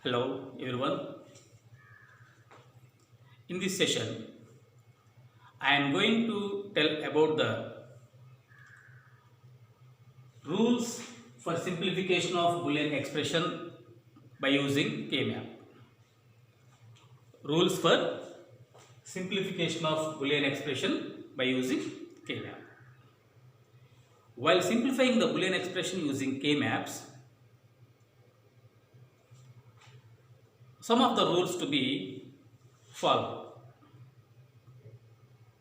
Hello everyone. In this session, I am going to tell about the rules for simplification of Boolean expression by using K-map. Rules for simplification of Boolean expression by using K-map. While simplifying the Boolean expression using K-maps, some of the rules to be followed.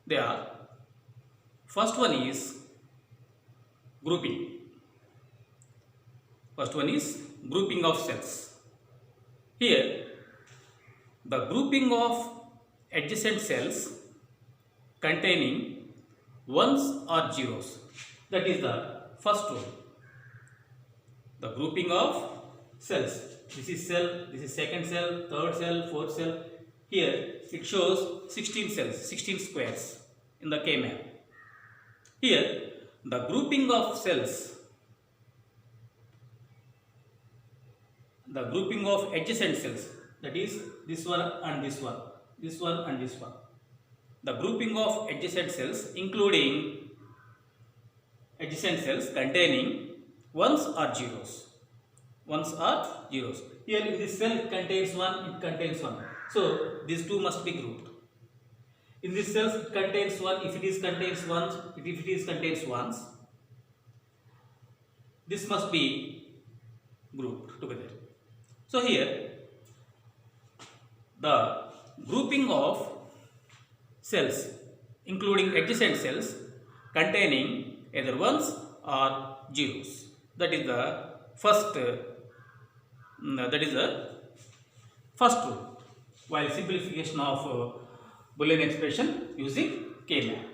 They are: first one is grouping. First one is grouping of cells. Here, the grouping of adjacent cells containing ones or zeros. That is the first rule. The grouping of cells. This is cell, this is second cell, third cell, fourth cell. Here it shows 16 cells, 16 squares in the K-map. Here the grouping of cells, the grouping of adjacent cells, that is this one and this one, this one and this one. The grouping of adjacent cells including adjacent cells containing ones or zeros. Ones or zeros. Here in this cell it contains 1, it contains 1. So these two must be grouped. In this cell it contains 1, if it is contains ones, if it is contains ones, this must be grouped together. So here the grouping of cells including adjacent cells containing either ones or zeros. That is the first rule while simplification of Boolean expression using K-map.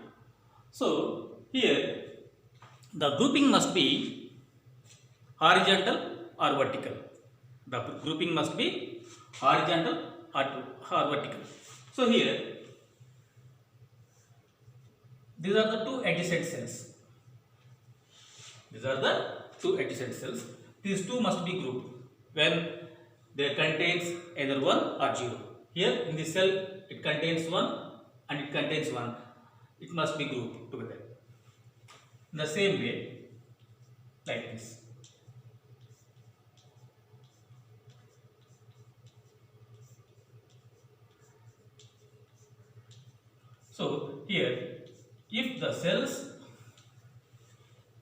So here the grouping must be horizontal or vertical. The grouping must be horizontal or vertical. So here these are the two adjacent cells. These are the two adjacent cells. These two must be grouped when they contains either 1 or 0. Here in this cell it contains 1 and it contains 1. It must be grouped together. In the same way, like this. So here, if the cells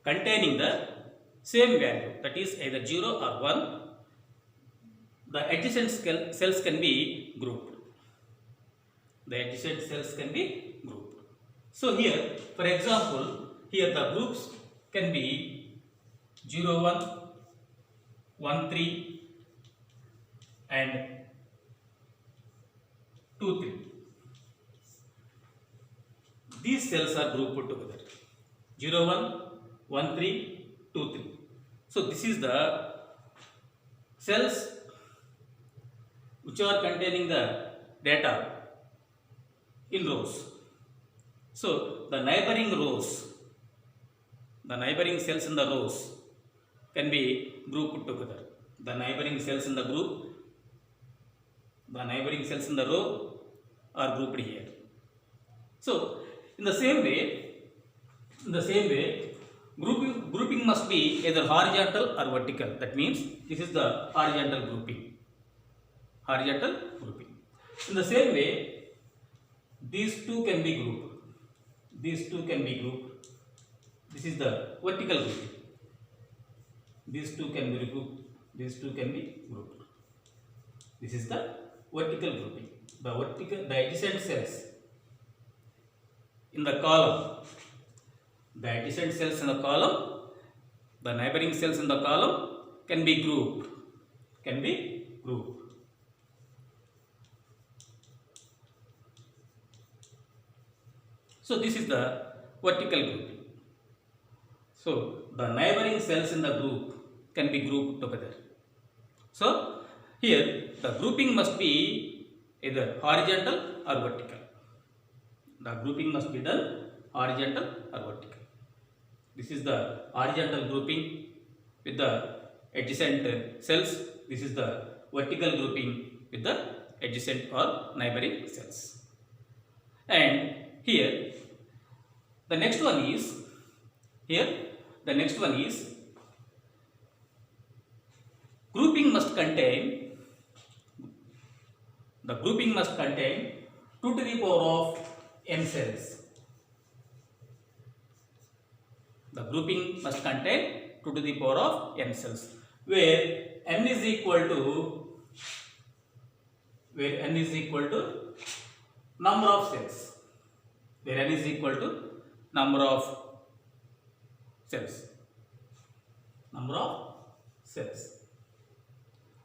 containing the same value, that is either 0 or 1, the adjacent cells can be grouped. The adjacent cells can be grouped. So here, for example, here the groups can be 0, 1, 1, 3 and 2, 3. These cells are grouped together. 0, 1, 1, 3, 2, 3. So this is the cells which are containing the data in rows. So the neighboring rows, the neighboring cells in the rows can be grouped together. The neighboring cells in the group, the neighboring cells in the row are grouped here. So in the same way, grouping must be either horizontal or vertical. That means this is the horizontal grouping. Horizontal grouping. In the same way, these two can be grouped. These two can be grouped. This is the vertical grouping. These two can be grouped. These two can be grouped. This is the vertical grouping. The adjacent cells in the column. The adjacent cells in the column, the neighboring cells in the column can be grouped. Can be grouped. So this is the vertical grouping. So the neighboring cells in the group can be grouped together. So here the grouping must be either horizontal or vertical. The grouping must be done horizontal or vertical. This is the horizontal grouping with the adjacent cells. This is the vertical grouping with the adjacent or neighboring cells. And here the next one is grouping must contain 2 to the power of n cells. The grouping must contain 2 to the power of n cells, where n is equal to number of cells. Where n is equal to number of cells.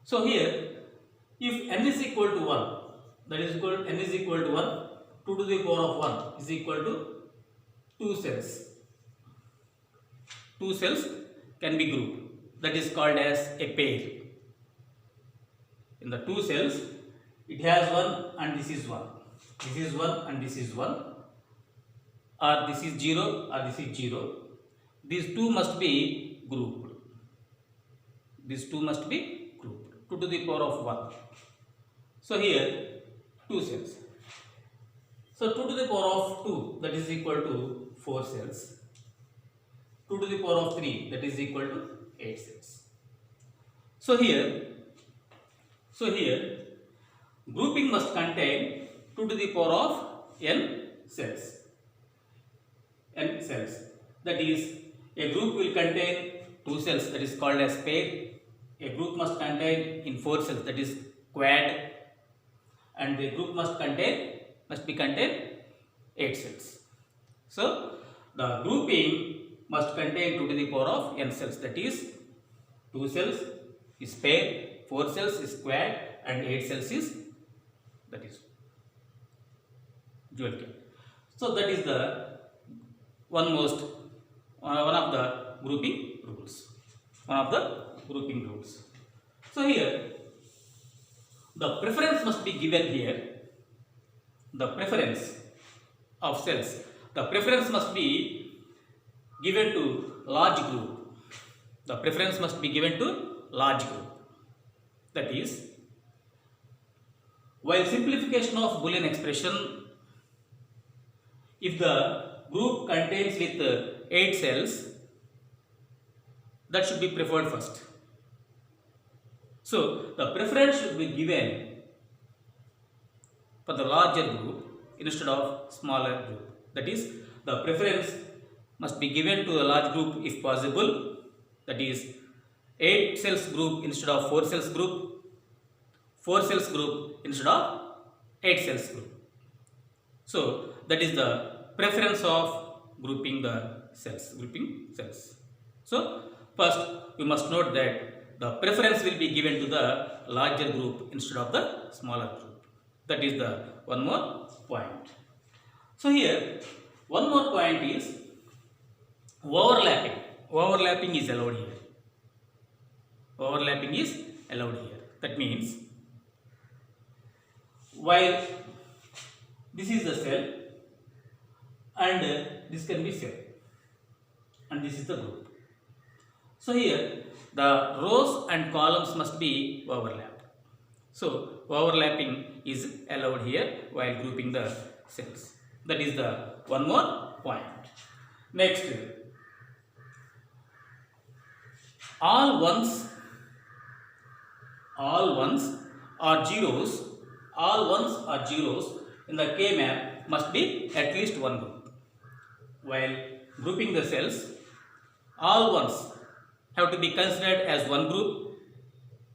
So here, if n is equal to 1, that is n is equal to 1, 2 to the power of 1 is equal to 2 cells. 2 cells can be grouped. That is called as a pair. In the 2 cells, it has 1 and this is 1. This is 1 and this is 1. Or this is 0 or this is 0. These two must be grouped. 2 to the power of 1. So here 2 cells. So 2 to the power of 2, that is equal to 4 cells. 2 to the power of 3, that is equal to 8 cells. So here grouping must contain 2 to the power of n cells. That is, a group will contain 2 cells, that is called as pair. A group must contain in 4 cells, that is quad, and the group must be contain 8 cells. So the grouping must contain 2 to the power of n cells, that is 2 cells is pair, 4 cells is quad, and 8 cells is dual pair. So that is the one of the grouping rules. So here the preference must be given here. The preference of cells. The preference must be given to large group. That is, while simplification of Boolean expression, if the group contains with 8 cells, that should be preferred first. So the preference should be given for the larger group instead of smaller group. That is, the preference must be given to a large group if possible. That is, 8 cells group instead of 4 cells group, 4 cells group instead of 8 cells group. So that is the preference of grouping cells. So first you must note that the preference will be given to the larger group instead of the smaller group. That is the one more point. So here one more point is overlapping. Overlapping is allowed here. That means, while this is the cell and this can be cell and this is the group. So here the rows and columns must be overlapped. So overlapping is allowed here while grouping the cells. That is the one more point. Next, all ones or zeros in the K map must be at least one group. While grouping the cells, all ones have to be considered as one group,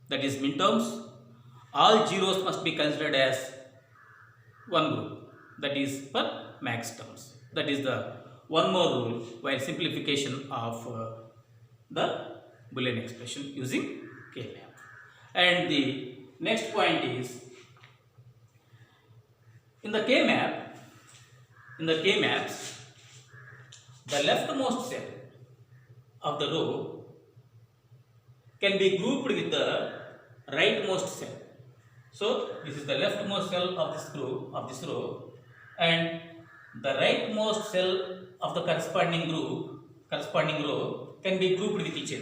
that is min terms. All zeros must be considered as one group, that is for max terms. That is the one more rule while simplification of the Boolean expression using K map. And the next point is, in the K maps, the leftmost cell of the row can be grouped with the rightmost cell. So this is the leftmost cell of this row, and the rightmost cell of the corresponding row can be grouped with each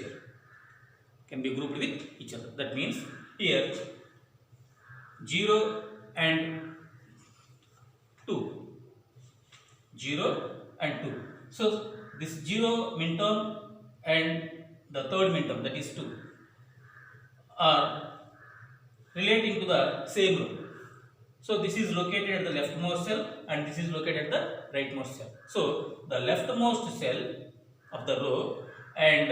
other. That means here 0 and 2. 0 and 2. So this 0 minterm and the third minterm, that is 2, are relating to the same row. So this is located at the leftmost cell and this is located at the rightmost cell. So the leftmost cell of the row and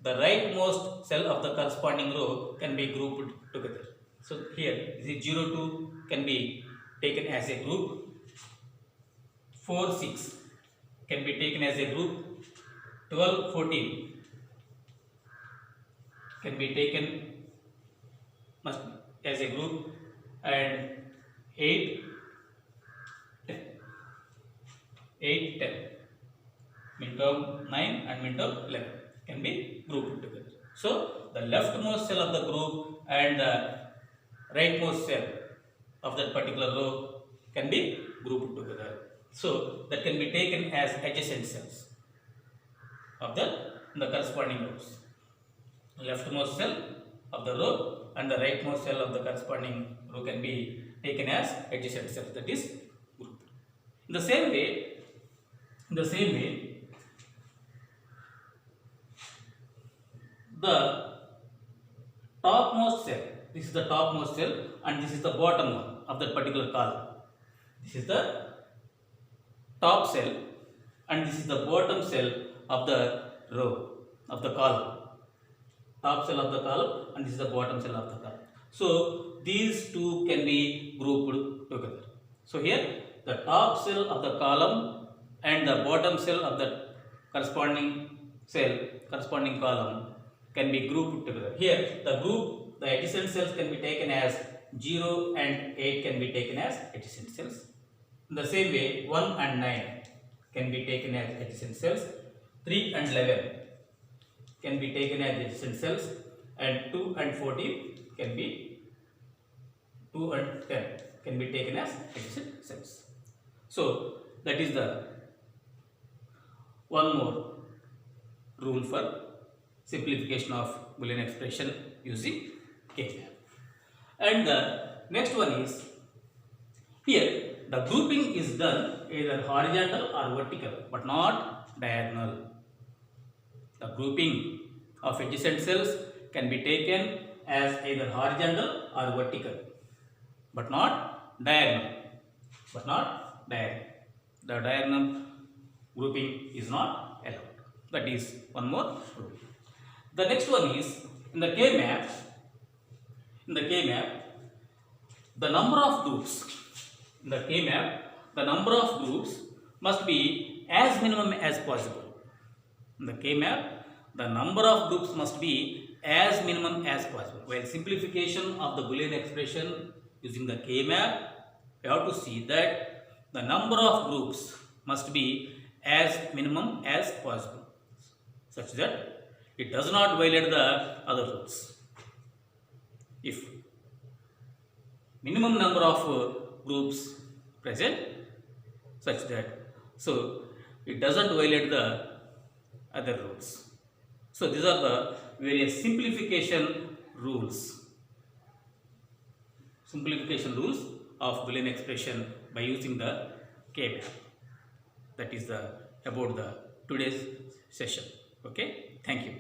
the rightmost cell of the corresponding row can be grouped together. So here this is 0, 2 can be taken as a group, 4, 6 can be taken as a group, 12, 14 can be taken as a group, and 8, 10. 8, 10. Minterm 9 and minterm 11 can be grouped together. So the leftmost cell of the group and the rightmost cell of that particular row can be grouped together. So that can be taken as adjacent cells of the corresponding rows. Leftmost cell of the row and the rightmost cell of the corresponding row can be taken as adjacent cells, that is grouped. In the same way, the topmost cell, this is the topmost cell and this is the bottom one of that particular column. This is the top cell and this is the bottom cell of the row of the column. Top cell of the column and this is the bottom cell of the column. So these two can be grouped together. So here the top cell of the column and the bottom cell of the corresponding column can be grouped together. Here the adjacent cells can be taken as 0 and 8 can be taken as adjacent cells. In the same way 1 and 9 can be taken as adjacent cells. 3 and 11 can be taken as adjacent cells, and 2 and 14 can be 2 and 10 can be taken as adjacent cells. So that is the one more rule for simplification of Boolean expression using K-map. And the next one is, here the grouping is done either horizontal or vertical but not diagonal. The grouping of adjacent cells can be taken as either horizontal or vertical but not diagonal. The diagonal grouping is not allowed. That is one more rule. The next one is, in the K-map, the number of groups must be as minimum as possible. In the K-map, the number of groups must be as minimum as possible. While simplification of the Boolean expression using the K-map, you have to see that the number of groups must be as minimum as possible, such that it does not violate the other rules. If minimum number of groups present, such that so it doesn't violate the other rules. So these are the various simplification rules of Boolean expression by using the K-map. That is about the today's session. Okay, thank you.